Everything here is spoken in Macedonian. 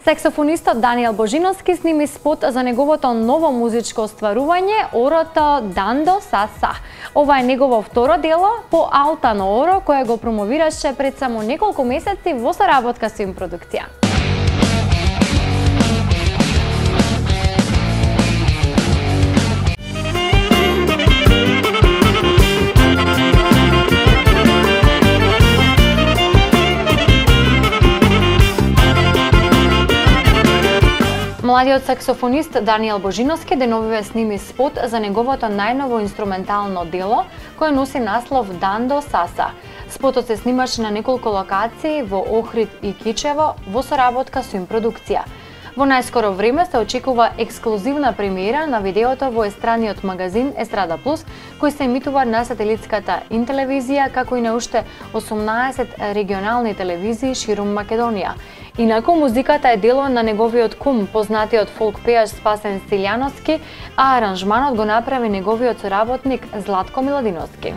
Саксофонистот Даниел Божиновски сними спот за неговото ново музичко остварување Орото Дандо Саса. Ова е негово второ дело по Алта на Оро, кое го промовираше пред само неколку месеци во соработка со им продукција. Младиот саксофонист Даниел Божиновски деновиве сними спот за неговото најново инструментално дело, кое носи наслов Дандо Саса. Спотот се снимаше на неколку локации во Охрид и Кичево во соработка со им продукција. Во најскоро време се очекува ексклузивна премиера на видеото во естрадниот магазин Естрада Плюс, кој се емитува на сателитската Интелевизија, како и на уште 18 регионални телевизии ширум Македонија. Инаку, музиката е дело на неговиот кум, познатиот фолк пејач Спасен Стилјановски, а аранжманот го направи неговиот соработник Златко Миладиновски.